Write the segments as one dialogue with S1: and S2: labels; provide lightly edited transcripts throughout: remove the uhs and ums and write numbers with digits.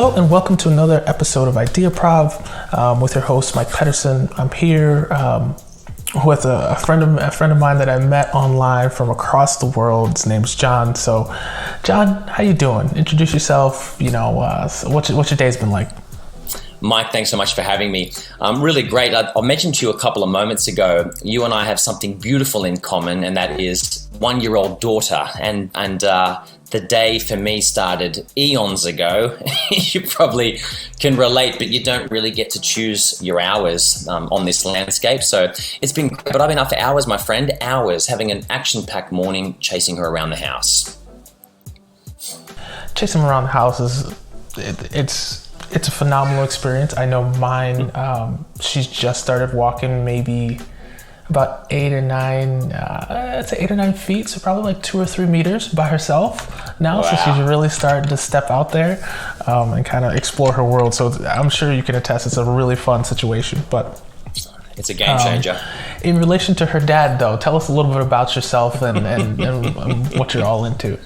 S1: Hello and welcome to another episode of Ideaprov with your host Mike Pedersen. I'm here with a friend of mine that I met online from across the world. His name's John. So, John, how you doing? Introduce yourself. What's your day's been like?
S2: Mike, thanks so much for having me. Really great. I mentioned to you a couple of moments ago, you and I have something beautiful in common, and that is 1-year-old daughter. And the day for me started eons ago. You probably can relate, but you don't really get to choose your hours on this landscape. So it's been great, but I've been up for hours, my friend, hours, having an action-packed morning, chasing her around the house.
S1: Chasing around the house it's a phenomenal experience. I know mine, she's just started walking maybe about 8 or 9, I'd say 8 or 9 feet, so probably like 2 or 3 meters by herself now. Wow. So she's really starting to step out there and kind of explore her world. So I'm sure you can attest it's a really fun situation. But
S2: it's a game changer.
S1: In relation to her dad, though, tell us a little bit about yourself and what you're all into.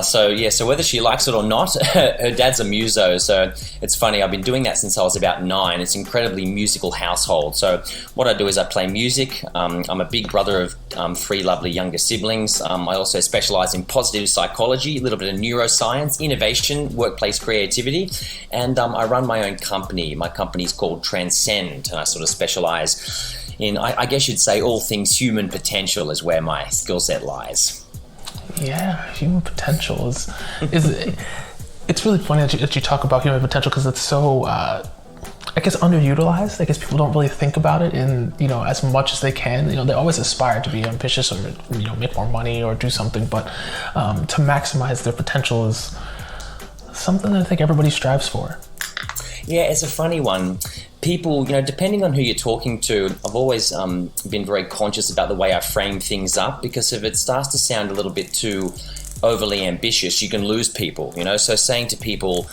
S2: So whether she likes it or not, her dad's a muso. So it's funny, I've been doing that since I was about 9. It's an incredibly musical household. So what I do is I play music. I'm a big brother of 3 lovely younger siblings. I also specialize in positive psychology, a little bit of neuroscience, innovation, workplace creativity, and I run my own company. My company's called Transcend, and I sort of specialize in, I guess you'd say, all things human potential is where my skill set lies.
S1: Yeah, human potential is it's really funny that you talk about human potential, because it's so I guess underutilized. I guess people don't really think about it in as much as they can. They always aspire to be ambitious or make more money or do something, but to maximize their potential is something that I think everybody strives for.
S2: Yeah, it's a funny one. People, depending on who you're talking to, I've always been very conscious about the way I frame things up, because if it starts to sound a little bit too overly ambitious, you can lose people, So saying to people,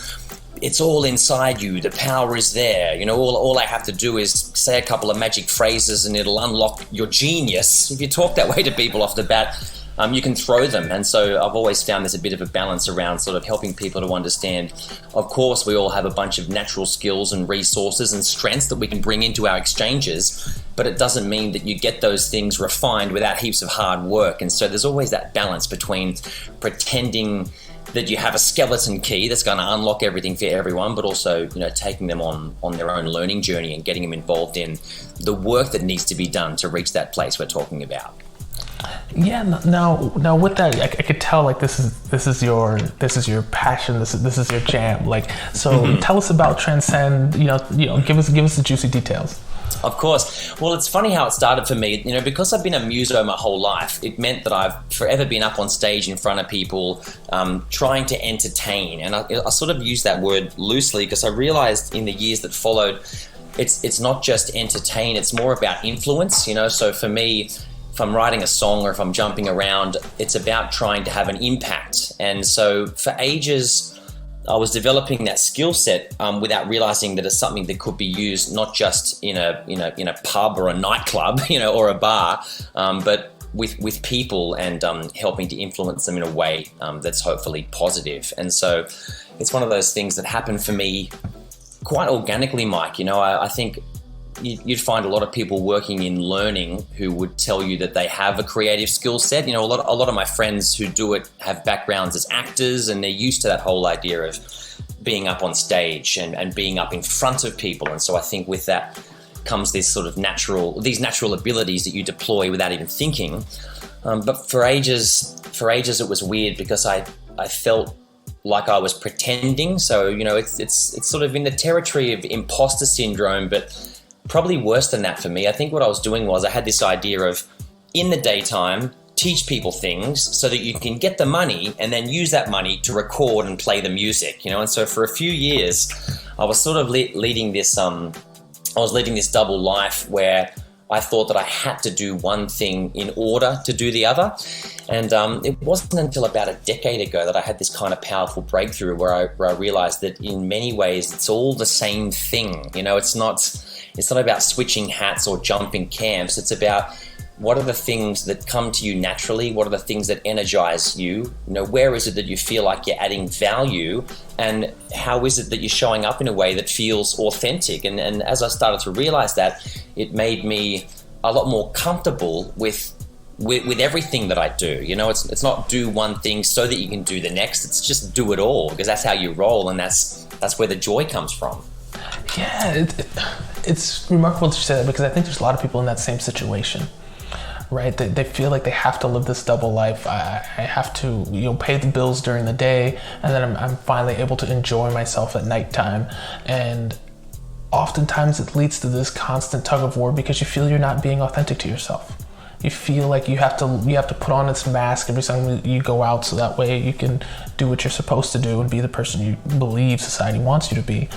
S2: it's all inside you, the power is there, all I have to do is say a couple of magic phrases and it'll unlock your genius. If you talk that way to people off the bat, you can throw them. And so I've always found there's a bit of a balance around sort of helping people to understand, of course, we all have a bunch of natural skills and resources and strengths that we can bring into our exchanges, but it doesn't mean that you get those things refined without heaps of hard work. And so there's always that balance between pretending that you have a skeleton key that's going to unlock everything for everyone, but also, taking them on their own learning journey and getting them involved in the work that needs to be done to reach that place we're talking about.
S1: Yeah. Now with that, I could tell like this is your passion. This is your jam. Like, so Tell us about Transcend. Give us the juicy details.
S2: Of course. Well, it's funny how it started for me. Because I've been a muso my whole life, it meant that I've forever been up on stage in front of people, trying to entertain. And I sort of use that word loosely because I realized in the years that followed, it's not just entertain. It's more about influence. So for me, if I'm writing a song or if I'm jumping around, it's about trying to have an impact. And so for ages, I was developing that skill set without realizing that it's something that could be used not just in a pub or a nightclub, or a bar, but with people and helping to influence them in a way that's hopefully positive. And so it's one of those things that happened for me quite organically, Mike. I think you'd find a lot of people working in learning who would tell you that they have a creative skill set. A lot of my friends who do it have backgrounds as actors, and they're used to that whole idea of being up on stage and being up in front of people. And so I think with that comes this sort of these natural abilities that you deploy without even thinking. But for ages it was weird because I felt like I was pretending. So, it's sort of in the territory of imposter syndrome, but probably worse than that for me. I think what I was doing was I had this idea of, in the daytime, teach people things so that you can get the money and then use that money to record and play the music, And so for a few years, I was sort of leading this double life where I thought that I had to do one thing in order to do the other. And it wasn't until about a decade ago that I had this kind of powerful breakthrough where I realized that in many ways it's all the same thing. It's not about switching hats or jumping camps. It's about what are the things that come to you naturally? What are the things that energize you? Where is it that you feel like you're adding value? And how is it that you're showing up in a way that feels authentic? And as I started to realize that, it made me a lot more comfortable with everything that I do. It's not do one thing so that you can do the next. It's just do it all, because that's how you roll, and that's where the joy comes from.
S1: Yeah, it's remarkable that you say that, because I think there's a lot of people in that same situation, right? They feel like they have to live this double life. I have to, pay the bills during the day, and then I'm finally able to enjoy myself at nighttime. And oftentimes it leads to this constant tug of war, because you feel you're not being authentic to yourself. You feel like you have to put on this mask every time you go out, so that way you can do what you're supposed to do and be the person you believe society wants you to be.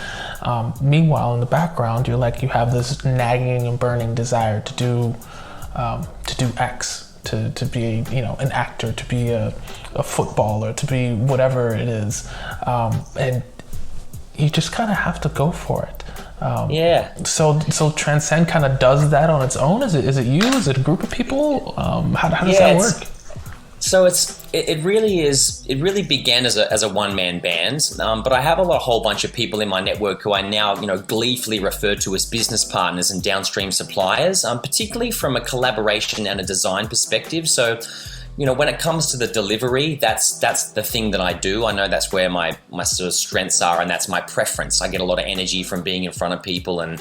S1: Meanwhile, in the background, you have this nagging and burning desire to do X, to be an actor, to be a footballer, to be whatever it is, and you just kind of have to go for it. So Transcend kind of does that on its own. Is it you? Is it a group of people? How does that work?
S2: So it really began as a one-man band, but I have a whole bunch of people in my network who I now gleefully refer to as business partners and downstream suppliers, particularly from a collaboration and a design perspective. So when it comes to the delivery, that's the thing that I do. I know that's where my sort of strengths are, and that's my preference. I get a lot of energy from being in front of people, and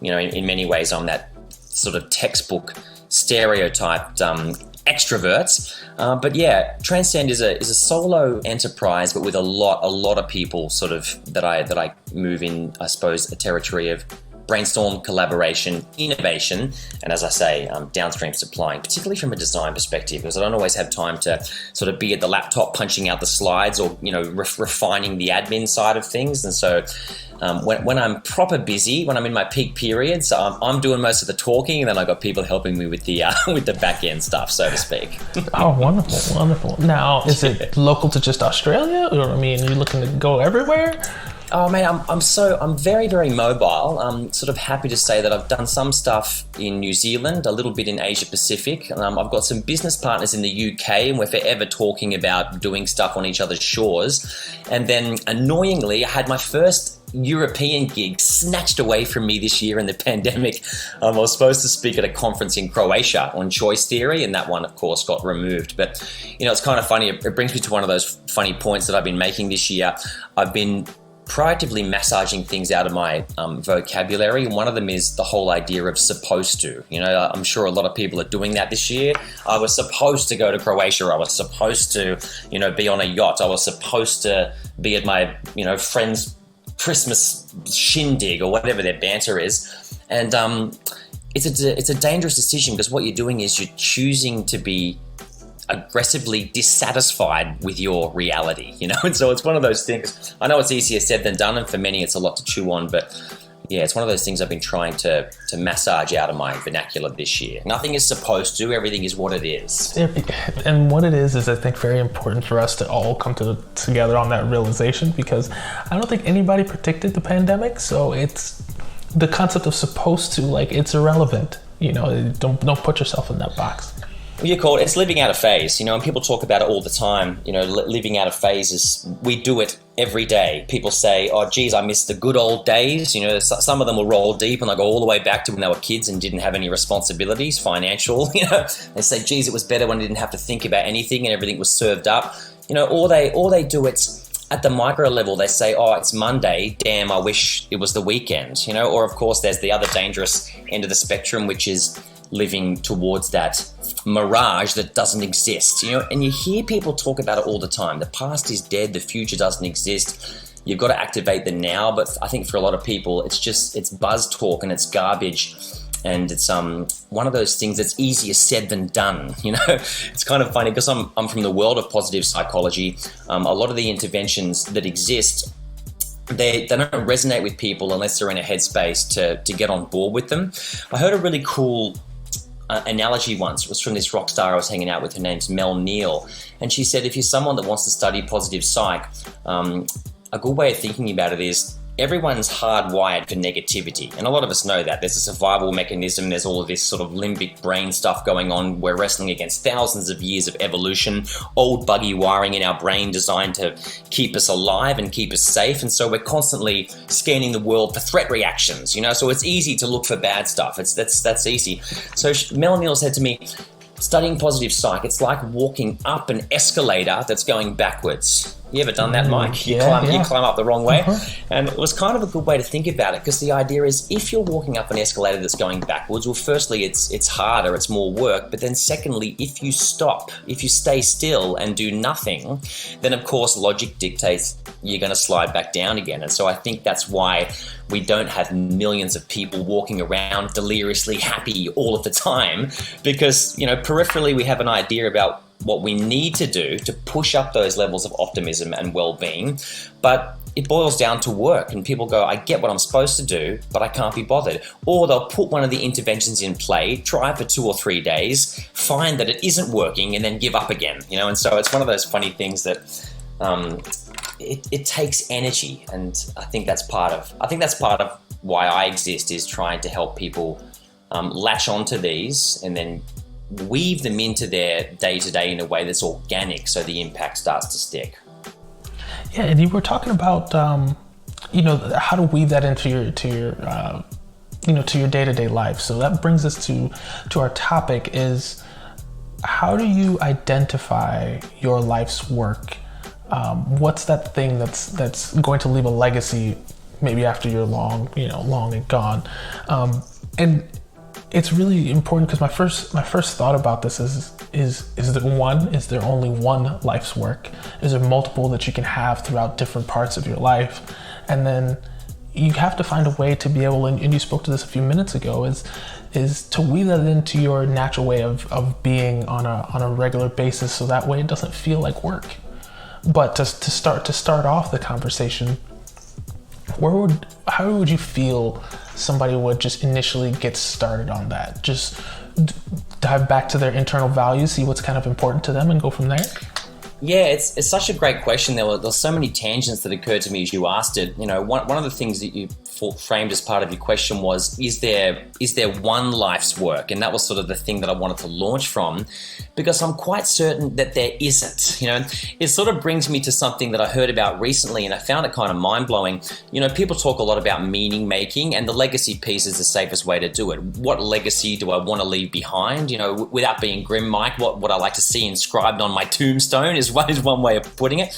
S2: in many ways I'm that sort of textbook stereotyped extroverts. But yeah, Transcend is a solo enterprise, but with a lot of people sort of that I move in, I suppose, a territory of brainstorm, collaboration, innovation, and as I say, downstream supplying, particularly from a design perspective, because I don't always have time to sort of be at the laptop punching out the slides or refining the admin side of things. And so when I'm proper busy, when I'm in my peak periods, I'm doing most of the talking, and then I got people helping me with the with the back end stuff, so to speak.
S1: Oh, wonderful. Now, is it local to just Australia, or are you looking to go everywhere?
S2: Oh mate, I'm very, very mobile. I'm sort of happy to say that I've done some stuff in New Zealand, a little bit in Asia Pacific. I've got some business partners in the UK, and we're forever talking about doing stuff on each other's shores. And then annoyingly, I had my first European gig snatched away from me this year in the pandemic. I was supposed to speak at a conference in Croatia on choice theory, and that one, of course, got removed. But, it's kind of funny. It brings me to one of those funny points that I've been making this year. I've been proactively massaging things out of my vocabulary, and one of them is the whole idea of supposed to. I'm sure a lot of people are doing that this year. I was supposed to go to Croatia. I was supposed to, be on a yacht. I was supposed to be at my, friend's Christmas shindig or whatever their banter is. And it's a dangerous decision, because what you're doing is you're choosing to be aggressively dissatisfied with your reality, and so it's one of those things. I know it's easier said than done, and for many it's a lot to chew on, but yeah, it's one of those things I've been trying to massage out of my vernacular this year. Nothing is supposed to, everything is what it is.
S1: And what it is I think very important for us to all come together on that realization, because I don't think anybody predicted the pandemic, so it's the concept of supposed to, it's irrelevant. Don't put yourself in that box.
S2: You call it's living out a phase, and people talk about it all the time. Living out a phase is, we do it every day. People say, oh, geez, I miss the good old days. Some of them will roll deep and they go all the way back to when they were kids and didn't have any responsibilities, financial. They say, geez, it was better when I didn't have to think about anything and everything was served up. Or they do it at the micro level. They say, oh, it's Monday. Damn, I wish it was the weekend. Or of course, there's the other dangerous end of the spectrum, which is living towards that mirage that doesn't exist, and you hear people talk about it all the time. The past is dead, the future doesn't exist. You've got to activate the now, but I think for a lot of people, it's buzz talk and it's garbage, and it's one of those things that's easier said than done. It's kind of funny, because I'm from the world of positive psychology. A lot of the interventions that exist, they don't resonate with people unless they're in a headspace to get on board with them. I heard a really cool analogy once. It was from this rock star I was hanging out with. Her name's Mel Neal, and she said, if you're someone that wants to study positive psych, a good way of thinking about it is everyone's hardwired for negativity. And a lot of us know that. There's a survival mechanism. There's all of this sort of limbic brain stuff going on. We're wrestling against thousands of years of evolution, old buggy wiring in our brain designed to keep us alive and keep us safe. And so we're constantly scanning the world for threat reactions, so it's easy to look for bad stuff. That's easy. So Melanie said to me, studying positive psych, it's like walking up an escalator that's going backwards. You ever done that, Mike? You climb up the wrong way. And it was kind of a good way to think about it, because the idea is, if you're walking up an escalator that's going backwards, well, firstly, it's harder, it's more work. But then secondly, if you stop, if you stay still and do nothing, then of course logic dictates you're going to slide back down again. And so I think that's why we don't have millions of people walking around deliriously happy all of the time, because, peripherally we have an idea about what we need to do to push up those levels of optimism and well-being, but it boils down to work, and people go, I get what I'm supposed to do, but I can't be bothered. Or they'll put one of the interventions in play, try for 2 or 3 days, find that it isn't working, and then give up again. And so it's one of those funny things that it takes energy, and I think that's part of why I exist, is trying to help people latch onto these and then weave them into their day-to-day in a way that's organic, so the impact starts to stick.
S1: Yeah, and you were talking about how to weave that into your day-to-day life. So that brings us to our topic, is how do you identify your life's work? What's that thing that's going to leave a legacy maybe after you're long and gone? And it's really important, because my first thought about this is there only one life's work? Is there multiple that you can have throughout different parts of your life? And then you have to find a way to be able, and you spoke to this a few minutes ago, is to weave that into your natural way of being on a regular basis, so that way it doesn't feel like work. But to start off the conversation, how would you feel somebody would just initially get started on that? Just dive back to their internal values, see what's kind of important to them, and go from there?
S2: Yeah, it's such a great question. There's so many tangents that occurred to me as you asked it. One of the things that you framed as part of your question was, is there one life's work? And that was sort of the thing that I wanted to launch from, because I'm quite certain that there isn't. It sort of brings me to something that I heard about recently, and I found it kind of mind-blowing. People talk a lot about meaning making, and the legacy piece is the safest way to do it. What legacy do I want to leave behind? Without being grim, Mike, what I like to see inscribed on my tombstone is one way of putting it.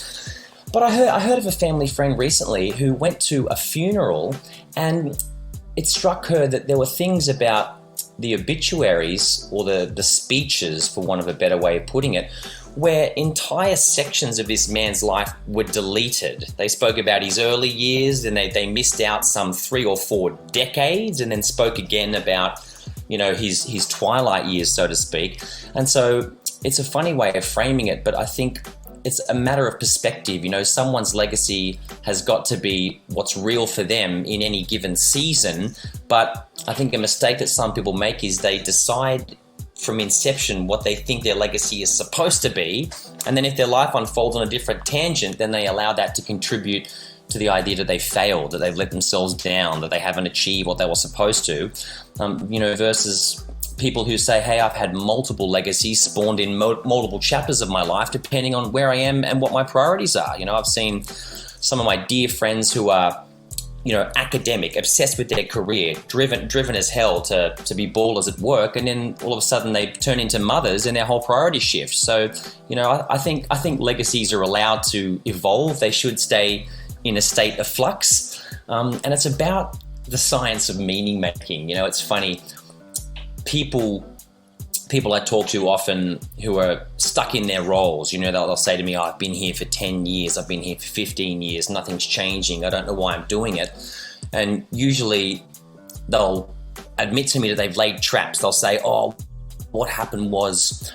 S2: But I heard of a family friend recently who went to a funeral, and it struck her that there were things about the obituaries, or the speeches, for want of a better way of putting it, where entire sections of this man's life were deleted. They spoke about his early years, and they missed out some 3 or 4 decades, and then spoke again about his twilight years, so to speak. And so it's a funny way of framing it, but I think it's a matter of perspective. Someone's legacy has got to be what's real for them in any given season. But I think a mistake that some people make is they decide from inception what they think their legacy is supposed to be. And then if their life unfolds on a different tangent, then they allow that to contribute to the idea that they failed, that they've let themselves down, that they haven't achieved what they were supposed to, versus people who say, hey, I've had multiple legacies spawned in multiple chapters of my life, depending on where I am and what my priorities are. I've seen some of my dear friends who are, academic, obsessed with their career, driven as hell to be ballers at work, and then all of a sudden they turn into mothers and their whole priority shifts. So, I think legacies are allowed to evolve. They should stay in a state of flux. And it's about the science of meaning making. It's funny. People I talk to often who are stuck in their roles, they'll say to me, I've been here for 10 years, I've been here for 15 years, nothing's changing, I don't know why I'm doing it. And usually they'll admit to me that they've laid traps. They'll say, what happened was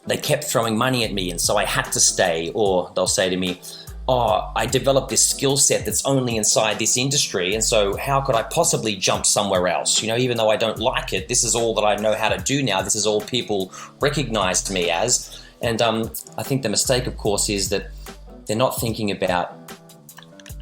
S2: they kept throwing money at me and so I had to stay. Or they'll say to me, I developed this skill set that's only inside this industry, and so how could I possibly jump somewhere else? Even though I don't like it, this is all that I know how to do now. This is all people recognized me as. And I think the mistake, of course, is that they're not thinking about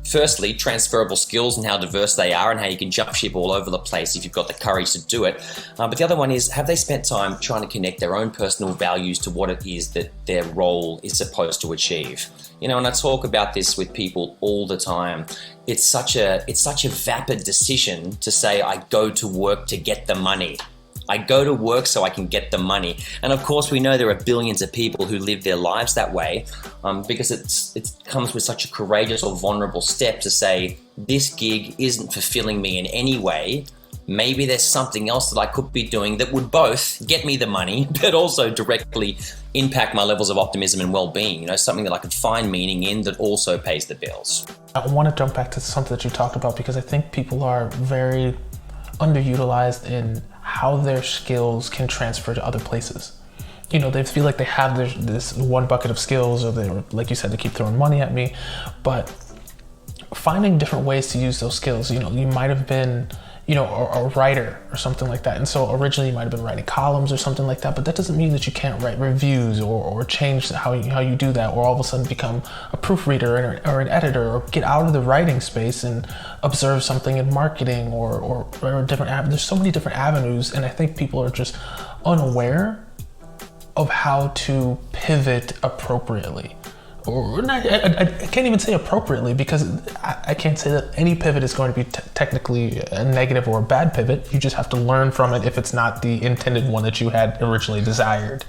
S2: firstly, transferable skills and how diverse they are and how you can jump ship all over the place if you've got the courage to do it. But the other one is, have they spent time trying to connect their own personal values to what it is that their role is supposed to achieve? You know, and I talk about this with people all the time. It's such a vapid decision to say, I go to work to get the money. I go to work so I can get the money. And of course, we know there are billions of people who live their lives that way, because it comes with such a courageous or vulnerable step to say, this gig isn't fulfilling me in any way. Maybe there's something else that I could be doing that would both get me the money, but also directly impact my levels of optimism and well-being. You know, something that I could find meaning in that also pays the bills.
S1: I want to jump back to something that you talked about, because I think people are very underutilized in how their skills can transfer to other places. You know, they feel like they have this one bucket of skills, or they're, like you said, they keep throwing money at me, but finding different ways to use those skills. You know, you might have been, you know, a writer or something like that. And so originally you might have been writing columns or something like that, but that doesn't mean that you can't write reviews or change how you do that, or all of a sudden become a proofreader or an editor, or get out of the writing space and observe something in marketing or different. There's so many different avenues, and I think people are just unaware of how to pivot appropriately. Or not, I can't even say appropriately, because I can't say that any pivot is going to be technically a negative or a bad pivot. You just have to learn from it if it's not the intended one that you had originally desired.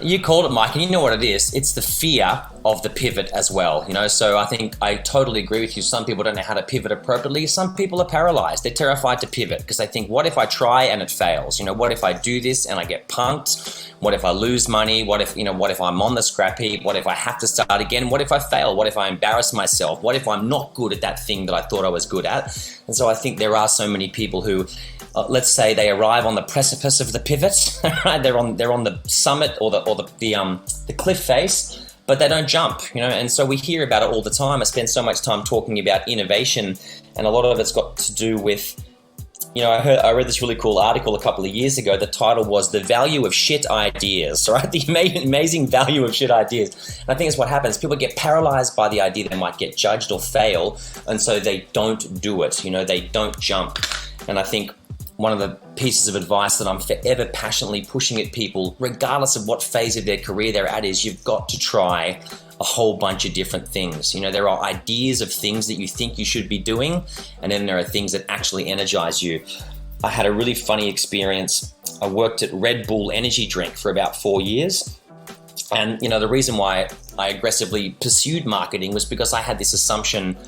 S2: You called it, Mike, and you know what it is. It's the fear of the pivot as well, you know. So I think I totally agree with you. Some people don't know how to pivot appropriately. Some people are paralyzed. They're terrified to pivot because they think, what if I try and it fails? You know, what if I do this and I get punked? What if I lose money? What if I'm on the scrap heap? What if I have to start again? What if I fail? What if I embarrass myself? What if I'm not good at that thing that I thought I was good at? And so I think there are so many people who, let's say they arrive on the precipice of the pivot, right? They're on the summit or the cliff face, but they don't jump, you know. And so we hear about it all the time. I spend so much time talking about innovation, and a lot of it's got to do with, you know, I read this really cool article a couple of years ago. The title was "The Value of Shit Ideas," right? The amazing value of shit ideas. And I think it's what happens. People get paralyzed by the idea they might get judged or fail, and so they don't do it. You know, they don't jump. And I think one of the pieces of advice that I'm forever passionately pushing at people, regardless of what phase of their career they're at, is you've got to try a whole bunch of different things. You know, there are ideas of things that you think you should be doing, and then there are things that actually energize you. I had a really funny experience. I worked at Red Bull energy drink for about 4 years. And, you know, the reason why I aggressively pursued marketing was because I had this assumption,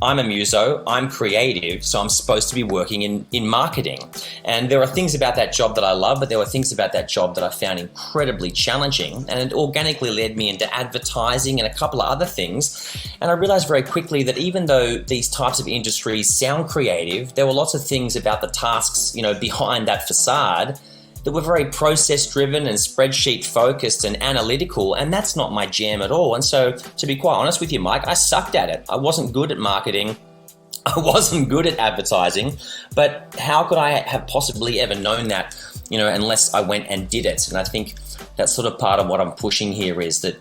S2: I'm a muso, I'm creative, so I'm supposed to be working in marketing. And there are things about that job that I love, but there were things about that job that I found incredibly challenging. And it organically led me into advertising and a couple of other things. And I realized very quickly that even though these types of industries sound creative, there were lots of things about the tasks, you know, behind that facade that were very process-driven and spreadsheet-focused and analytical, and that's not my jam at all. And so, to be quite honest with you, Mike, I sucked at it. I wasn't good at marketing. I wasn't good at advertising, but how could I have possibly ever known that, you know, unless I went and did it? And I think that's sort of part of what I'm pushing here, is that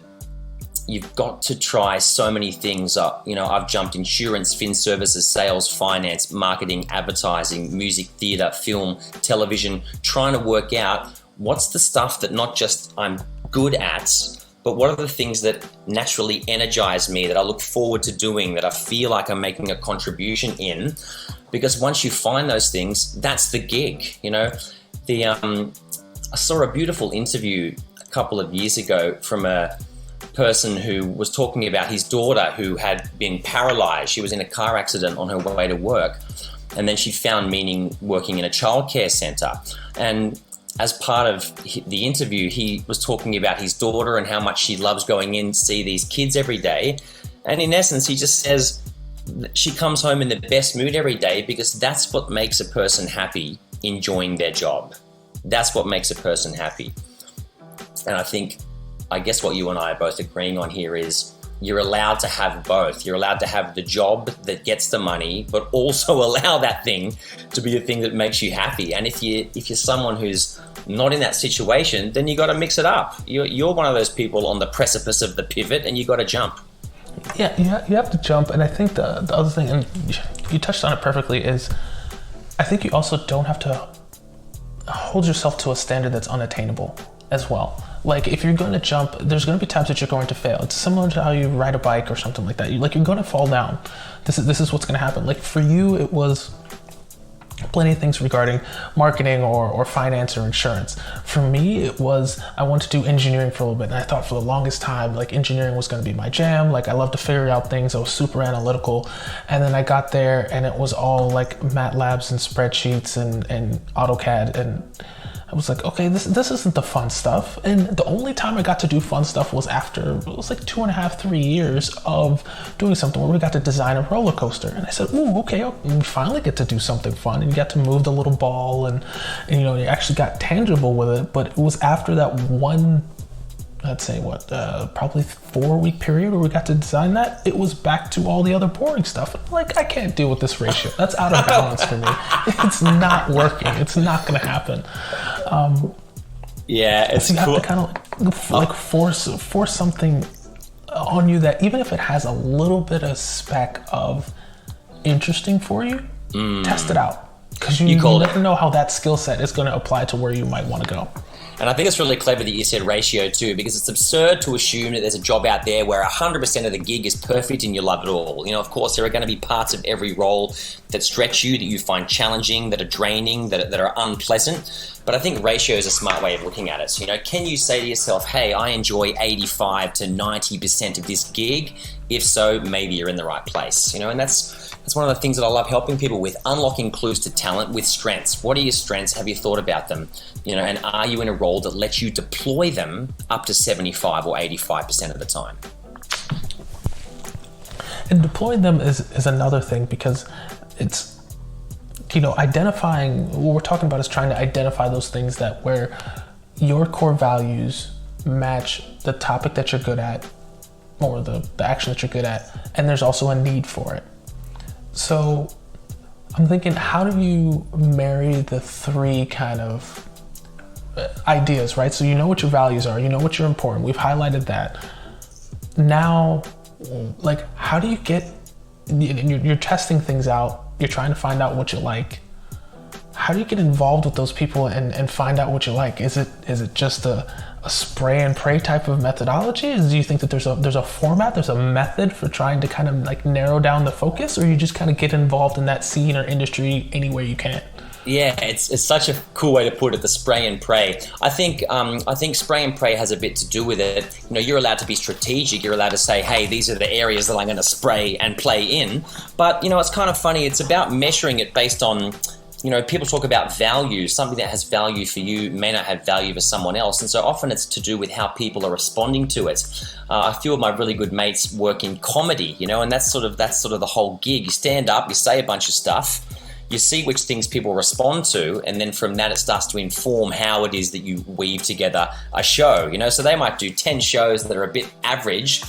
S2: you've got to try so many things. You know, I've jumped insurance, fin services, sales, finance, marketing, advertising, music, theatre, film, television, trying to work out what's the stuff that not just I'm good at, but what are the things that naturally energize me, that I look forward to doing, that I feel like I'm making a contribution in. Because once you find those things, that's the gig, you know. I saw a beautiful interview a couple of years ago from a person who was talking about his daughter who had been paralyzed. She was in a car accident on her way to work, and then she found meaning working in a childcare center. And as part of the interview, he was talking about his daughter and how much she loves going in to see these kids every day. And in essence, he just says she comes home in the best mood every day because that's what makes a person happy, enjoying their job. That's what makes a person happy. And I guess what you and I are both agreeing on here is you're allowed to have both. You're allowed to have the job that gets the money, but also allow that thing to be a thing that makes you happy. And if you're someone who's not in that situation, then you got to mix it up. You're one of those people on the precipice of the pivot, and you got to jump.
S1: Yeah, you have to jump. And I think the other thing, and you touched on it perfectly, is I think you also don't have to hold yourself to a standard that's unattainable as well. Like if you're going to jump, there's going to be times that you're going to fail. It's similar to how you ride a bike or something like that. You're going to fall down. This is what's going to happen. Like for you, it was plenty of things regarding marketing or finance or insurance. For me, it was, I wanted to do engineering for a little bit. And I thought for the longest time, like engineering was going to be my jam. Like I love to figure out things. I was super analytical. And then I got there and it was all like MATLABs and spreadsheets and AutoCAD. And I was like, okay, this isn't the fun stuff. And the only time I got to do fun stuff was after, it was like 2.5, 3 years of doing something where we got to design a roller coaster. And I said, ooh, okay, we finally get to do something fun. And you got to move the little ball and you actually got tangible with it. But it was after that one, let's say probably 4-week period where we got to design that, it was back to all the other boring stuff. Like, I can't deal with this ratio. That's out of balance for me. It's not working. It's not going to happen.
S2: It's
S1: so you
S2: cool.
S1: have to kind of like force something on you that even if it has a little bit of speck of interesting for you, test it out. Because you never know how that skill set is going to apply to where you might want to go.
S2: And I think it's really clever that you said ratio too, because it's absurd to assume that there's a job out there where 100% of the gig is perfect and you love it all. Of course, there are going to be parts of every role that stretch you, that you find challenging, that are draining, that are unpleasant. But I think ratio is a smart way of looking at it. So, can you say to yourself, hey, I enjoy 85 to 90% of this gig? If so, maybe you're in the right place. And that's one of the things that I love helping people with, unlocking clues to talent with strengths. What are your strengths? Have you thought about them? And are you in a role that lets you deploy them up to 75 or 85% of the time?
S1: And deploying them is another thing, because it's, identifying, what we're talking about is trying to identify those things that where your core values match the topic that you're good at or the action that you're good at, and there's also a need for it. So I'm thinking, how do you marry the three kind of ideas, right? So you know what your values are, you know what you're important. We've highlighted that. Now, like, how do you get, you're testing things out, you're trying to find out what you like. How do you get involved with those people and find out what you like? Is it just a spray and pray type of methodology? Do you think that there's a format, there's a method for trying to kind of like narrow down the focus, or you just kind of get involved in that scene or industry any way you can?
S2: Yeah, it's such a cool way to put it, the spray and pray. I think spray and pray has a bit to do with it. You're allowed to be strategic. You're allowed to say, hey, these are the areas that I'm going to spray and play in. But, it's kind of funny. It's about measuring it based on, people talk about value. Something that has value for you may not have value for someone else. And so often it's to do with how people are responding to it. A few of my really good mates work in comedy, and that's sort of the whole gig. You stand up, you say a bunch of stuff, you see which things people respond to, and then from that it starts to inform how it is that you weave together a show. So they might do 10 shows that are a bit average,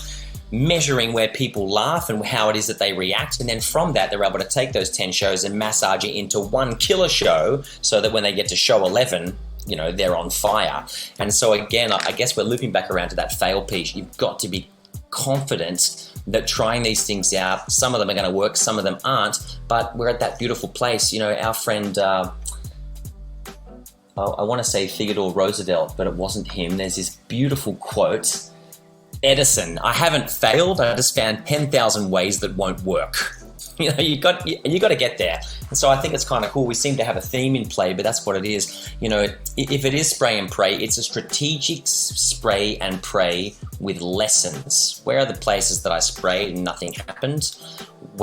S2: measuring where people laugh and how it is that they react, and then from that they're able to take those 10 shows and massage it into one killer show, so that when they get to show 11, they're on fire. And so again, I guess we're looping back around to that fail piece. You've got to be confident that trying these things out, some of them are going to work, some of them aren't, but we're at that beautiful place. Our friend, I want to say Theodore Roosevelt, but it wasn't him. There's this beautiful quote, Edison, I haven't failed, I just found 10,000 ways that won't work. You got to get there. And so I think it's kind of cool. We seem to have a theme in play, but that's what it is. If it is spray and pray, it's a strategic spray and pray with lessons. Where are the places that I sprayed and nothing happened?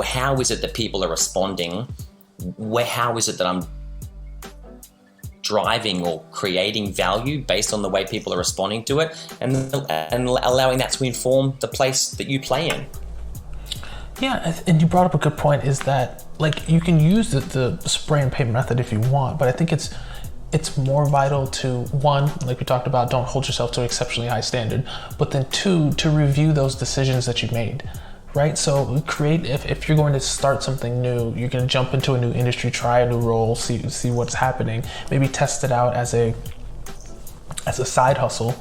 S2: How is it that people are responding? How is it that I'm driving or creating value based on the way people are responding to it, and allowing that to inform the place that you play in?
S1: Yeah, and you brought up a good point, is that like you can use the spray and pray method if you want, but I think it's more vital to, one, like we talked about, don't hold yourself to an exceptionally high standard, but then two, to review those decisions that you made, right? So create, if you're going to start something new, you're going to jump into a new industry, try a new role, see what's happening, maybe test it out as a side hustle.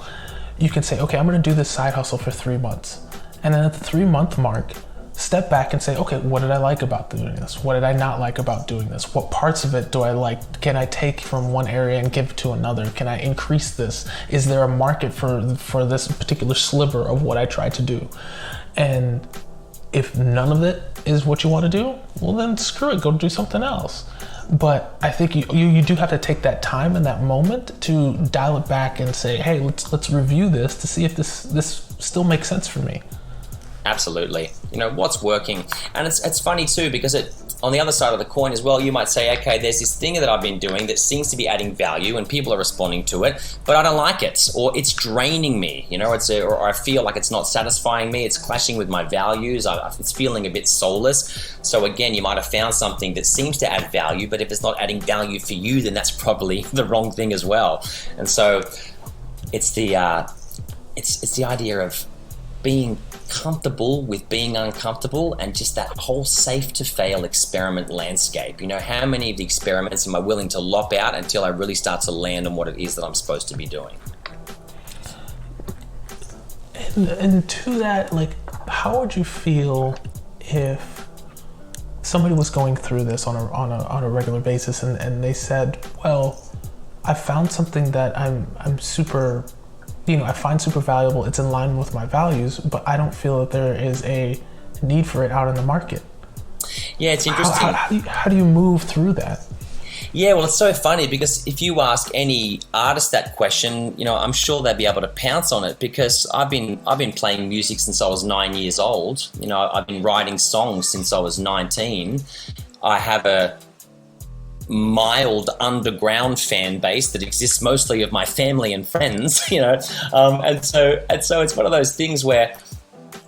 S1: You can say, okay, I'm going to do this side hustle for 3 months. And then at the 3-month mark, step back and say, okay, what did I like about doing this? What did I not like about doing this? What parts of it do I like? Can I take from one area and give to another? Can I increase this? Is there a market for this particular sliver of what I try to do? And if none of it is what you want to do, well then screw it, go do something else. But I think you do have to take that time and that moment to dial it back and say, hey, let's review this to see if this still makes sense for me.
S2: Absolutely. What's working. And it's funny too, because on the other side of the coin as well, you might say, okay, there's this thing that I've been doing that seems to be adding value and people are responding to it, but I don't like it, or it's draining me, or I feel like it's not satisfying me, it's clashing with my values, it's feeling a bit soulless. So again, you might have found something that seems to add value, but if it's not adding value for you, then that's probably the wrong thing as well. And so it's the idea of being comfortable with being uncomfortable, and just that whole safe to fail experiment landscape. How many of the experiments am I willing to lop out until I really start to land on what it is that I'm supposed to be doing?
S1: And to that, how would you feel if somebody was going through this on a regular basis and they said, well, I found something that I'm super, I find super valuable, it's in line with my values, but I don't feel that there is a need for it out in the market.
S2: Yeah, it's interesting.
S1: How do you move through that?
S2: Yeah, well, it's so funny, because if you ask any artist that question, I'm sure they'd be able to pounce on it, because I've been playing music since I was 9 years old. I've been writing songs since I was 19. I have a mild underground fan base that exists mostly of my family and friends, and so it's one of those things where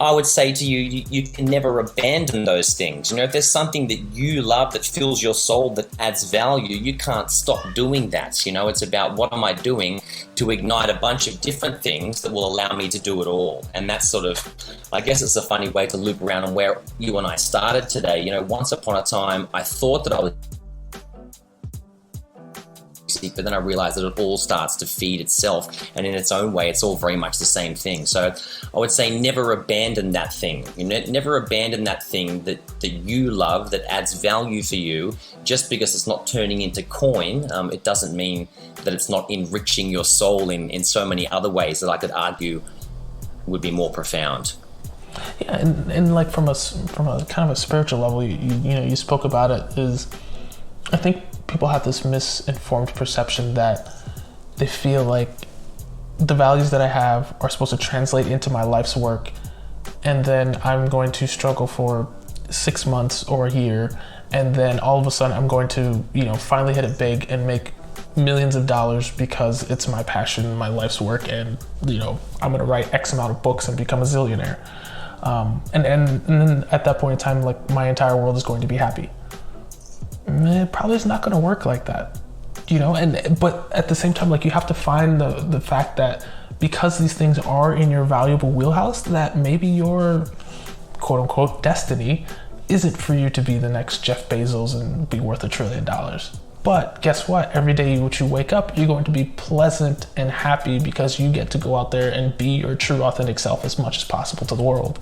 S2: I would say to you, you can never abandon those things. If there's something that you love that fills your soul, that adds value, you can't stop doing that. It's about, what am I doing to ignite a bunch of different things that will allow me to do it all? And that's sort of, I guess it's a funny way to loop around on where you and I started today. Once upon a time, I thought that I was, but then I realized that it all starts to feed itself, and in its own way, it's all very much the same thing. So I would say never abandon that thing. Never abandon that thing that you love, that adds value for you. Just because it's not turning into coin, it doesn't mean that it's not enriching your soul in so many other ways that I could argue would be more profound.
S1: Yeah, and from a kind of a spiritual level, you spoke about it, is I think people have this misinformed perception that they feel like the values that I have are supposed to translate into my life's work, and then I'm going to struggle for 6 months or a year, and then all of a sudden I'm going to, finally hit it big and make millions of dollars because it's my passion, my life's work, and I'm going to write X amount of books and become a zillionaire. And then at that point in time, my entire world is going to be happy. It probably is not going to work like that, but at the same time, you have to find the fact that because these things are in your valuable wheelhouse, that maybe your quote unquote destiny isn't for you to be the next Jeff Bezos and be worth $1 trillion. But guess what? Every day you wake up, you're going to be pleasant and happy because you get to go out there and be your true authentic self as much as possible to the world.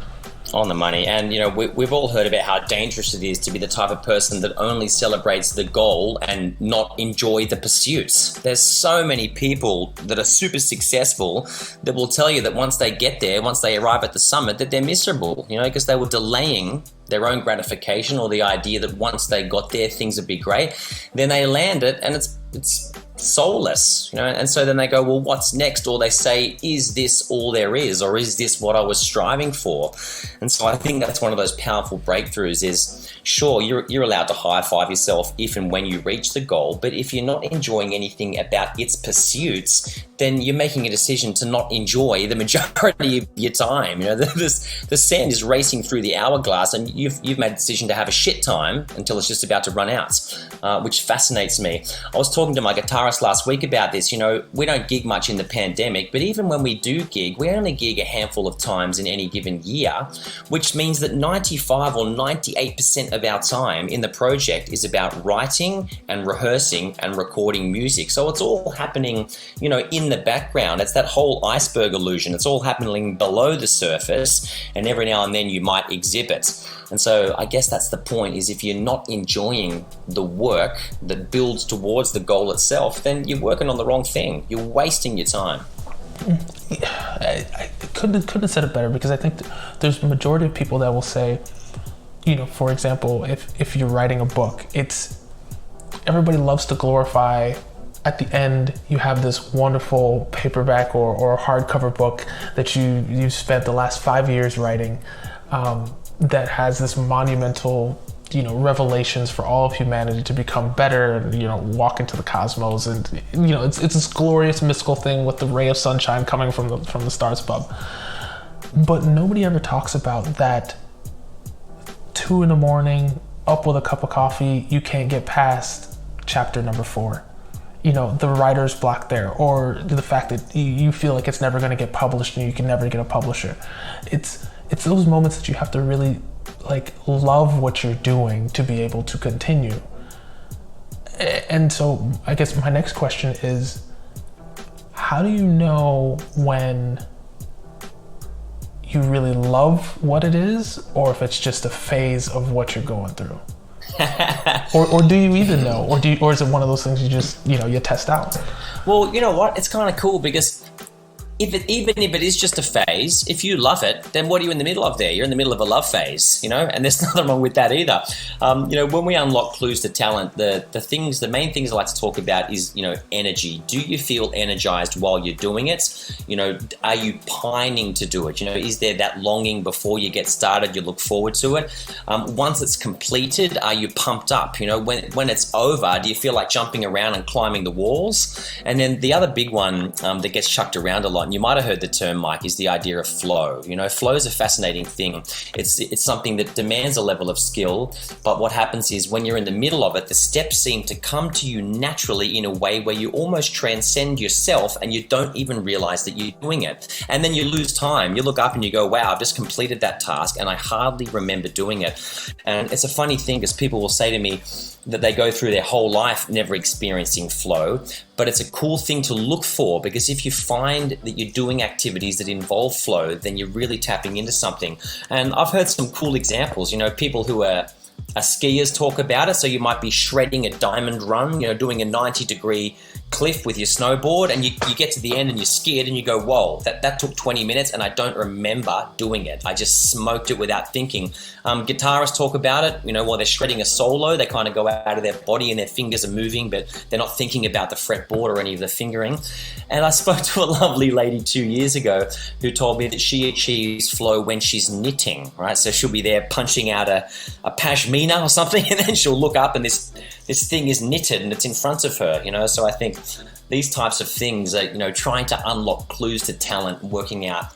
S2: On the money. And we've all heard about how dangerous it is to be the type of person that only celebrates the goal and not enjoy the pursuits. There's so many people that are super successful that will tell you that once they get there, once they arrive at the summit, that they're miserable, because they were delaying their own gratification, or the idea that once they got there, things would be great. Then they land it and it's soulless, and so then they go, well, what's next? Or they say, is this all there is, or is this what I was striving for? And so I think that's one of those powerful breakthroughs is, sure, you're allowed to high-five yourself if and when you reach the goal, but if you're not enjoying anything about its pursuits, then you're making a decision to not enjoy the majority of your time. The sand is racing through the hourglass, and you've made a decision to have a shit time until it's just about to run out, which fascinates me. I was talking to my guitarist guitarist last week about this. We don't gig much in the pandemic, but even when we do gig, we only gig a handful of times in any given year, which means that 95 or 98% of our time in the project is about writing and rehearsing and recording music. So it's all happening, in the background. It's that whole iceberg illusion. It's all happening below the surface, and every now and then you might exhibit. And so I guess that's the point, is if you're not enjoying the work that builds towards the goal itself, then you're working on the wrong thing. You're wasting your time.
S1: I couldn't have said it better, because I think there's a majority of people that will say, for example, if you're writing a book, everybody loves to glorify at the end you have this wonderful paperback or hardcover book that you spent the last 5 years writing, that has this monumental, revelations for all of humanity to become better and, walk into the cosmos. And, it's this glorious mystical thing with the ray of sunshine coming from the stars above. But nobody ever talks about that 2 a.m, up with a cup of coffee, you can't get past chapter number 4. The writer's block there, or the fact that you feel like it's never going to get published and you can never get a publisher. It's those moments that you have to really love what you're doing to be able to continue. And so I guess my next question is, how do you know when you really love what it is, or if it's just a phase of what you're going through? or do you even know, or is it one of those things you just you test out?
S2: Well, you know what? It's kind of cool, because even if it is just a phase, if you love it, then what are you in the middle of there? You're in the middle of a love phase, and there's nothing wrong with that either. When we unlock clues to talent, the main things I like to talk about is, energy. Do you feel energized while you're doing it? Are you pining to do it? Is there that longing before you get started? You look forward to it. Once it's completed, are you pumped up? When it's over, do you feel like jumping around and climbing the walls? And then the other big one that gets chucked around a lot, and you might have heard the term, Mike, is the idea of flow. Flow is a fascinating thing. It's something that demands a level of skill, but what happens is when you're in the middle of it, the steps seem to come to you naturally in a way where you almost transcend yourself and you don't even realize that you're doing it. And then you lose time. You look up and you go, wow, I've just completed that task and I hardly remember doing it. And it's a funny thing, because people will say to me that they go through their whole life never experiencing flow, but it's a cool thing to look for, because if you find that you're doing activities that involve flow, then you're really tapping into something. And I've heard some cool examples, people who are skiers talk about it. So you might be shredding a diamond run, doing a 90-degree cliff with your snowboard, and you get to the end and you're scared and you go, whoa, that took 20 minutes and I don't remember doing it. I just smoked it without thinking. Guitarists talk about it, while they're shredding a solo, they kind of go out of their body and their fingers are moving, but they're not thinking about the fretboard or any of the fingering. And I spoke to a lovely lady 2 years ago who told me that she achieves flow when she's knitting, right? So she'll be there punching out a pashmina or something, and then she'll look up and this thing is knitted and it's in front of her, So I think these types of things are, trying to unlock clues to talent, working out,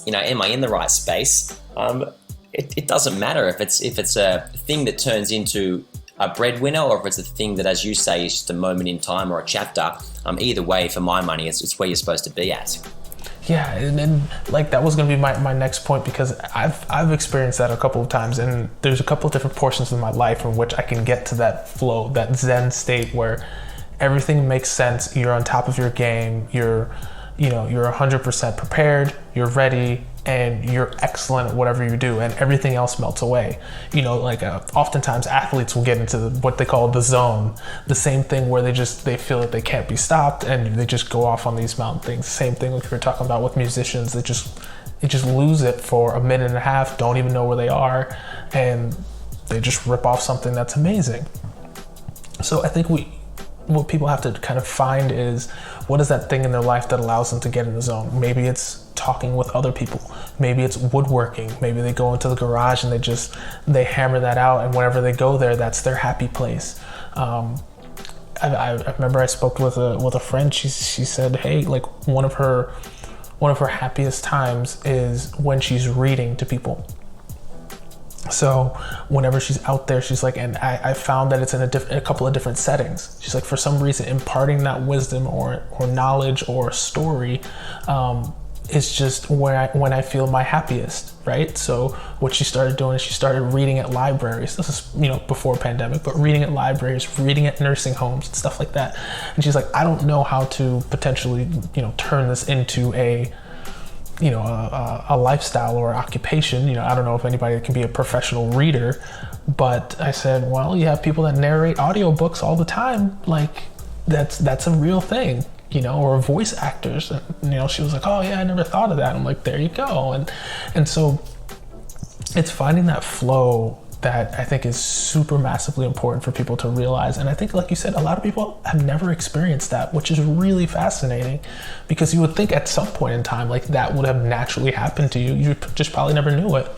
S2: am I in the right space? It doesn't matter if it's a thing that turns into a breadwinner, or if it's a thing that, as you say, is just a moment in time or a chapter. Either way, for my money, it's where you're supposed to be at.
S1: Yeah, and that was going to be my next point, because I've experienced that a couple of times, and there's a couple of different portions of my life in which I can get to that flow, that Zen state where everything makes sense. You're on top of your game. You're 100% prepared. You're ready, and you're excellent at whatever you do, and everything else melts away. Oftentimes athletes will get into what they call the zone, the same thing where they feel that they can't be stopped, and they just go off on these mountain things. Same thing like we were talking about with musicians, they just lose it for a minute and a half, don't even know where they are, and they just rip off something that's amazing. So I think what people have to kind of find is, what is that thing in their life that allows them to get in the zone? Maybe it's talking with other people. Maybe it's woodworking. Maybe they go into the garage and they hammer that out, and whenever they go there, that's their happy place. I remember I spoke with a friend. She said, hey, one of her happiest times is when she's reading to people. So whenever she's out there, she's like, and I found that it's in a couple of different settings. She's like, for some reason, imparting that wisdom or knowledge or story is just when I feel my happiest, right? So what she started doing is she started reading at libraries. This is, before pandemic, but reading at libraries, reading at nursing homes and stuff like that. And she's like, I don't know how to potentially, turn this into a lifestyle or occupation. I don't know if anybody can be a professional reader, but I said, well, you have people that narrate audiobooks all the time. Like that's a real thing, or voice actors. And, she was like, oh yeah, I never thought of that. I'm like, there you go. And so it's finding that flow that I think is super massively important for people to realize. And I think, like you said, a lot of people have never experienced that, which is really fascinating, because you would think at some point in time, like, that would have naturally happened to you. You just probably never knew it.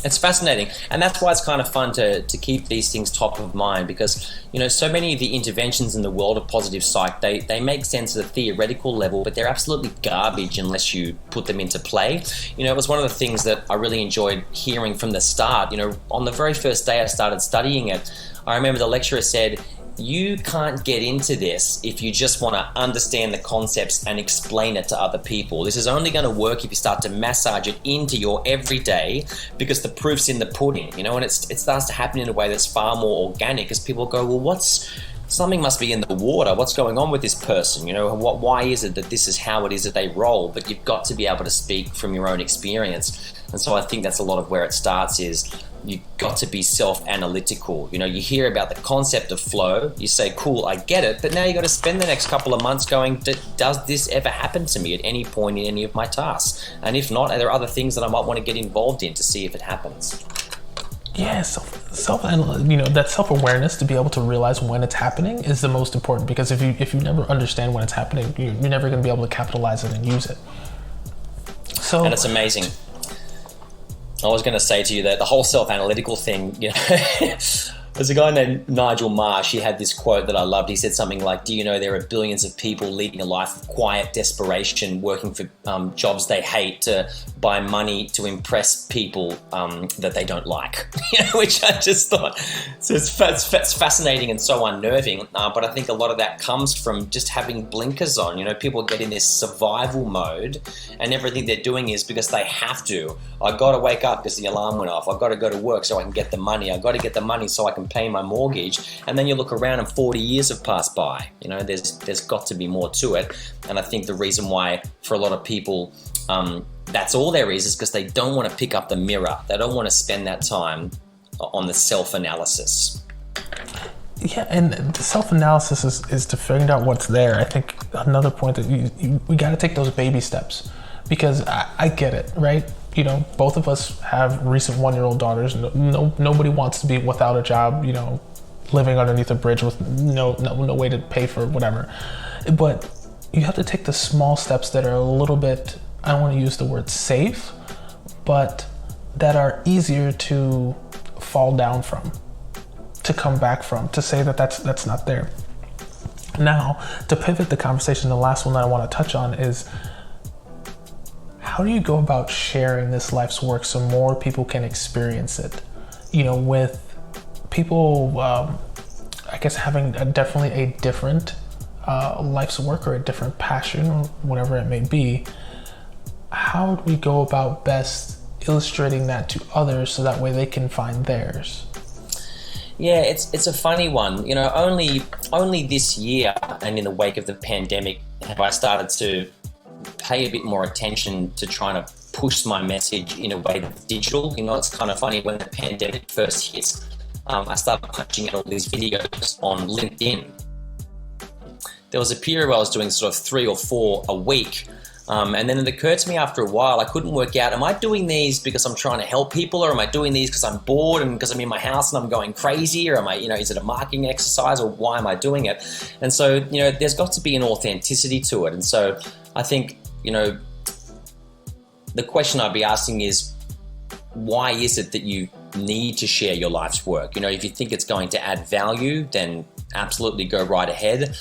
S2: It's fascinating, and that's why it's kind of fun to keep these things top of mind, because so many of the interventions in the world of positive psych, they make sense at a theoretical level, but they're absolutely garbage unless you put them into play. It was one of the things that I really enjoyed hearing from the start. On the very first day I started studying it, I remember the lecturer said, you can't get into this if you just want to understand the concepts and explain it to other people. This is only going to work if you start to massage it into your everyday, because the proof's in the pudding, and it starts to happen in a way that's far more organic, as people go, well, something must be in the water. What's going on with this person? Why is it that this is how it is that they roll? But you've got to be able to speak from your own experience. And so I think that's a lot of where it starts, is you've got to be self-analytical. You hear about the concept of flow, you say, cool, I get it, but now you got to spend the next couple of months going, does this ever happen to me at any point in any of my tasks? And if not, are there other things that I might want to get involved in to see if it happens?
S1: Yeah, that self-awareness, to be able to realize when it's happening, is the most important, because if you never understand when it's happening, you're never going to be able to capitalize it and use it.
S2: And it's amazing. I was going to say to you that the whole self-analytical thing, there's a guy named Nigel Marsh. He had this quote that I loved. He said something like, do you know there are billions of people leading a life of quiet desperation, working for jobs they hate to buy money to impress people that they don't like, which I just thought, so it's fascinating and so unnerving. But I think a lot of that comes from just having blinkers on. People get in this survival mode, and everything they're doing is because they have to. I got to wake up because the alarm went off. I've got to go to work so I can get the money. I've got to get the money so I can pay my mortgage. And then you look around and 40 years have passed by. There's got to be more to it. And I think the reason why for a lot of people that's all there is because they don't want to pick up the mirror. They don't want to spend that time on the self-analysis.
S1: Yeah, and the self-analysis is to figure out what's there. I think another point that we got to take those baby steps, because I get it, right? Both of us have recent 1-year-old daughters. Nobody wants to be without a job, living underneath a bridge with no way to pay for whatever. But you have to take the small steps that are a little bit, I don't want to use the word safe, but that are easier to fall down from, to come back from, to say that that's not there. Now, to pivot the conversation, the last one that I want to touch on is, how do you go about sharing this life's work so more people can experience it? With people, I guess, having definitely a different life's work or a different passion or whatever it may be. How do we go about best illustrating that to others so that way they can find theirs?
S2: Yeah, it's a funny one. Only this year and in the wake of the pandemic have I started to pay a bit more attention to trying to push my message in a way that's digital. It's kind of funny, when the pandemic first hit, I started punching out all these videos on LinkedIn. There was a period where I was doing sort of 3 or 4 a week. And then it occurred to me after a while, I couldn't work out, am I doing these because I'm trying to help people, or am I doing these because I'm bored and because I'm in my house and I'm going crazy, or am I, is it a marketing exercise, or why am I doing it? And so, there's got to be an authenticity to it. And so I think, the question I'd be asking is, why is it that you need to share your life's work? If you think it's going to add value, then absolutely go right ahead.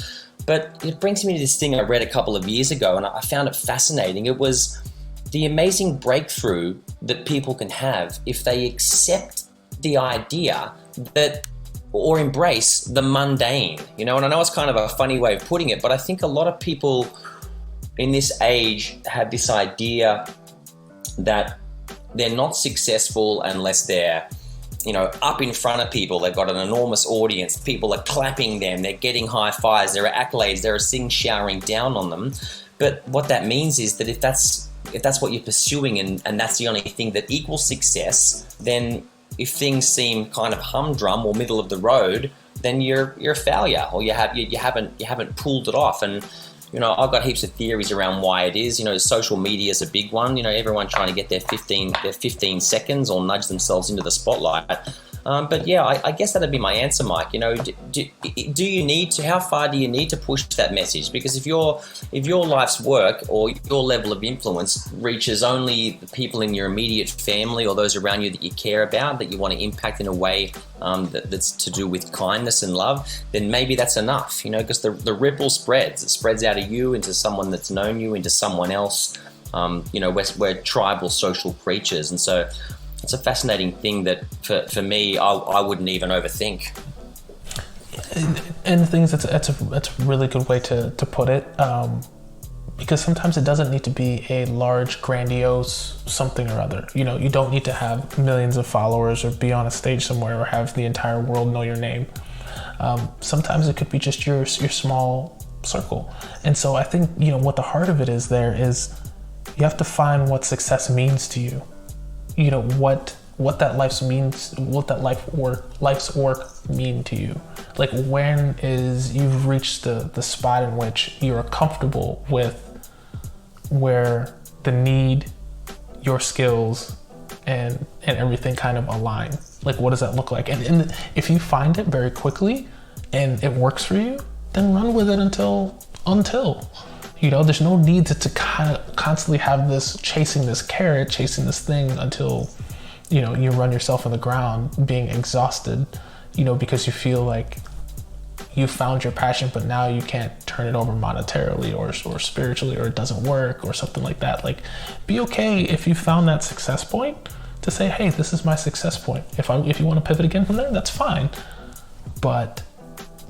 S2: But it brings me to this thing I read a couple of years ago, and I found it fascinating. It was the amazing breakthrough that people can have if they accept the idea that, or embrace the mundane, and I know it's kind of a funny way of putting it, but I think a lot of people in this age have this idea that they're not successful unless they're, up in front of people. They've got an enormous audience. People are clapping them. They're getting high fives. There are accolades. There are things showering down on them. But what that means is that if that's what you're pursuing and that's the only thing that equals success, then if things seem kind of humdrum or middle of the road, then you're a failure, or you haven't pulled it off. And I've got heaps of theories around why it is. Social media is a big one. Everyone trying to get their 15 seconds or nudge themselves into the spotlight. But yeah, I guess that'd be my answer, Mike. Do you need to? How far do you need to push that message? Because if your life's work or your level of influence reaches only the people in your immediate family or those around you that you care about, that you want to impact in a way that's to do with kindness and love, then maybe that's enough. Because the ripple spreads. It spreads out of you into someone that's known you, into someone else. We're tribal social creatures, and so it's a fascinating thing that for me, I wouldn't even overthink.
S1: And the things that's a really good way to put it, because sometimes it doesn't need to be a large, grandiose something or other. You don't need to have millions of followers or be on a stage somewhere or have the entire world know your name. Sometimes it could be just your small circle. And so I think what the heart of it is there is you have to find what success means to you. What that life's work mean to you. Like, when is you've reached the spot in which you're comfortable with where the need, your skills, and everything kind of align. Like, what does that look like? And if you find it very quickly and it works for you, then run with it until there's no need to kind of constantly have chasing this carrot, chasing this thing until, you run yourself in the ground being exhausted, because you feel like you found your passion, but now you can't turn it over monetarily or spiritually, or it doesn't work or something like that. Like, be okay if you found that success point to say, hey, this is my success point. If you want to pivot again from there, that's fine. But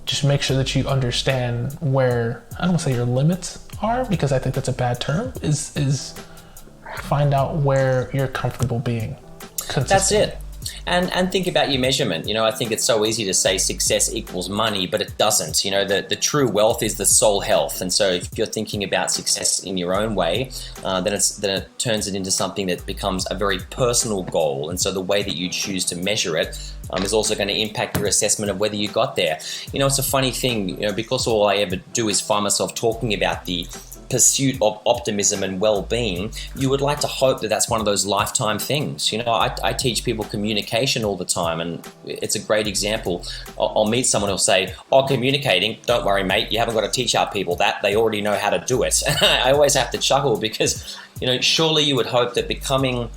S1: just make sure that you understand where, I don't want to say your limits are, because I think that's a bad term, is find out where you're comfortable being consistent.
S2: That's it. And think about your measurement. I think it's so easy to say success equals money, but it doesn't. The true wealth is the soul health. And so if you're thinking about success in your own way, then it turns it into something that becomes a very personal goal. And so the way that you choose to measure it is also going to impact your assessment of whether you got there. It's a funny thing, because all I ever do is find myself talking about the pursuit of optimism and well-being. You would like to hope that that's one of those lifetime things. I teach people communication all the time, and it's a great example. I'll meet someone who'll say, communicating, don't worry, mate, you haven't got to teach our people that. They already know how to do it. I always have to chuckle because, surely you would hope that becoming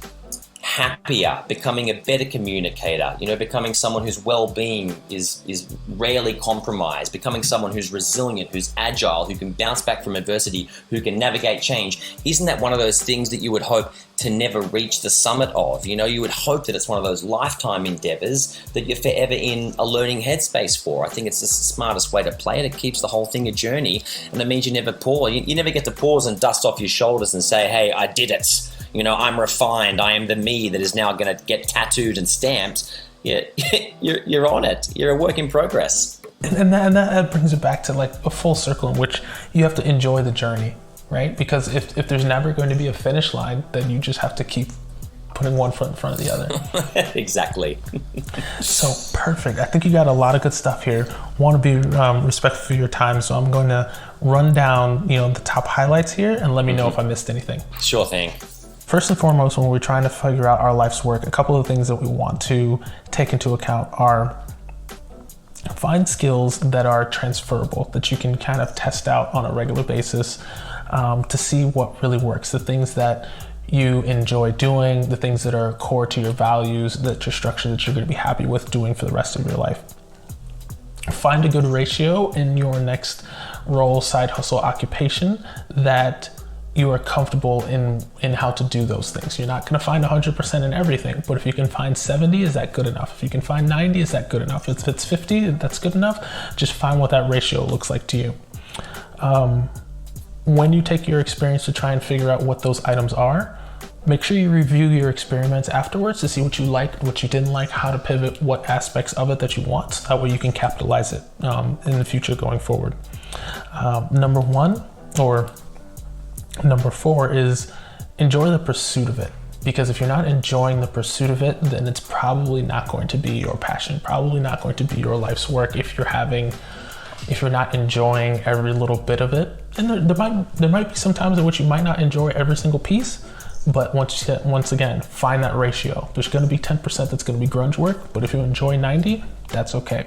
S2: happier, becoming a better communicator, becoming someone whose well-being is rarely compromised, becoming someone who's resilient, who's agile, who can bounce back from adversity, who can navigate change. Isn't that one of those things that you would hope to never reach the summit of? You would hope that it's one of those lifetime endeavors that you're forever in a learning headspace for. I think it's the smartest way to play it. It keeps the whole thing a journey, and that means you never pause. You never get to pause and dust off your shoulders and say, hey, I did it. I'm refined. I am the me that is now going to get tattooed and stamped. You're on it. You're a work in progress.
S1: And that brings it back to like a full circle in which you have to enjoy the journey, right? Because if there's never going to be a finish line, then you just have to keep putting one foot in front of the other.
S2: Exactly.
S1: So perfect. I think you got a lot of good stuff here. Want to be respectful of your time, so I'm going to run down the top highlights here and let me know if I missed anything.
S2: Sure thing.
S1: First and foremost, when we're trying to figure out our life's work, a couple of things that we want to take into account are find skills that are transferable, that you can kind of test out on a regular basis to see what really works. The things that you enjoy doing, the things that are core to your values, that your structure that you're going to be happy with doing for the rest of your life. Find a good ratio in your next role, side hustle, occupation that you are comfortable in how to do those things. You're not going to find 100% in everything, but if you can find 70, is that good enough? If you can find 90, is that good enough? If it's 50, that's good enough. Just find what that ratio looks like to you. When you take your experience to try and figure out what those items are, make sure you review your experiments afterwards to see what you liked, what you didn't like, how to pivot, what aspects of it that you want. So that way you can capitalize it in the future going forward. Number 4 is enjoy the pursuit of it. Because if you're not enjoying the pursuit of it, then it's probably not going to be your passion, probably not going to be your life's work if you're not enjoying every little bit of it. And there might be some times in which you might not enjoy every single piece, but once again, find that ratio. There's going to be 10% that's going to be grunge work, but if you enjoy 90, that's okay.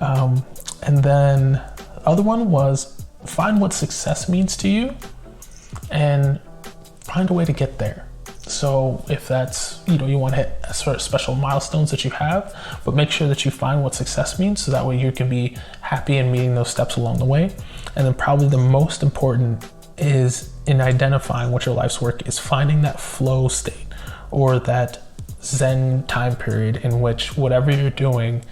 S1: And then the other one was find what success means to you and find a way to get there. So if that's, you want to hit sort of special milestones that you have, but make sure that you find what success means so that way you can be happy in meeting those steps along the way. And then probably the most important is in identifying what your life's work is, finding that flow state or that Zen time period in which whatever you're doing,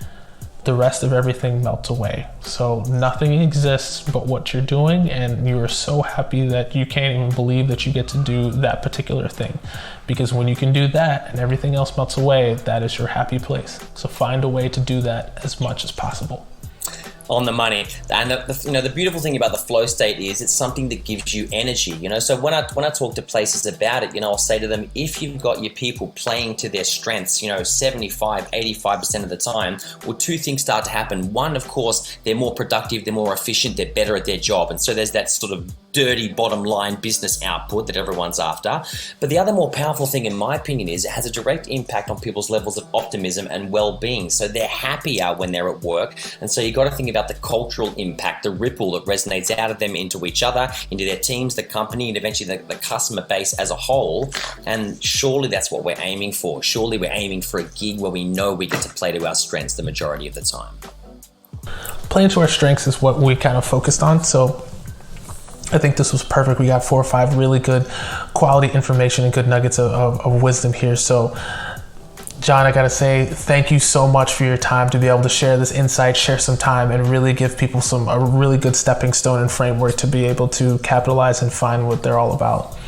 S1: the rest of everything melts away. So nothing exists but what you're doing, and you are so happy that you can't even believe that you get to do that particular thing. Because when you can do that and everything else melts away, that is your happy place. So find a way to do that as much as possible.
S2: On the money. And the beautiful thing about the flow state is it's something that gives you energy. So when I talk to places about it, I'll say to them, if you've got your people playing to their strengths, 75, 85% of the time, well, two things start to happen. One, of course, they're more productive, they're more efficient, they're better at their job. And so there's that sort of dirty bottom line business output that everyone's after. But the other more powerful thing, in my opinion, is it has a direct impact on people's levels of optimism and well-being. So they're happier when they're at work. And so you've got to think about the cultural impact, the ripple that resonates out of them into each other, into their teams, the company, and eventually the customer base as a whole. And surely that's what we're aiming for. Surely we're aiming for a gig where we know we get to play to our strengths the majority of the time.
S1: Playing to our strengths is what we kind of focused on. So I think this was perfect. We got 4 or 5 really good quality information and good nuggets of wisdom here. So John, I gotta say thank you so much for your time to be able to share this insight, share some time, and really give people a really good stepping stone and framework to be able to capitalize and find what they're all about.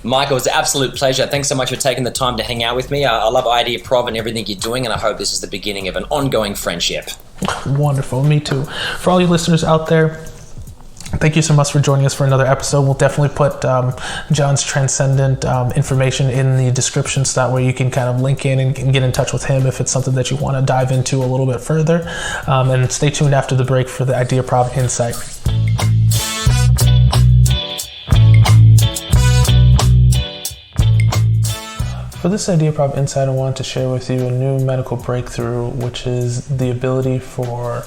S2: Michael, it was an absolute pleasure. Thanks so much for taking the time to hang out with me. I love Ideaprov and everything you're doing, and I hope this is the beginning of an ongoing friendship.
S1: Wonderful, me too. For all you listeners out there, thank you so much for joining us for another episode. We'll definitely put John's transcendent information in the description so that way you can kind of link in and get in touch with him if it's something that you want to dive into a little bit further. And stay tuned after the break for the Ideaprov Insight. For this Ideaprov Insight, I wanted to share with you a new medical breakthrough, which is the ability for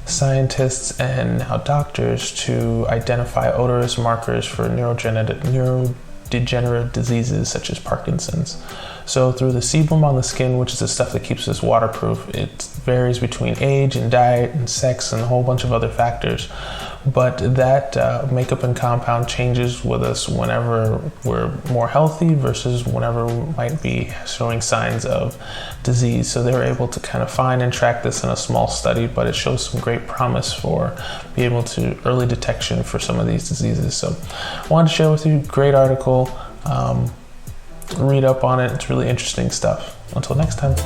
S1: scientists and now doctors to identify odorous markers for neurodegenerative diseases such as Parkinson's. So through the sebum on the skin, which is the stuff that keeps us waterproof, it varies between age and diet and sex and a whole bunch of other factors. But that makeup and compound changes with us whenever we're more healthy versus whenever we might be showing signs of disease. So they were able to kind of find and track this in a small study, but it shows some great promise for being able to early detection for some of these diseases. So I wanted to share with you, great article. Read up on it. It's really interesting stuff. Until next time.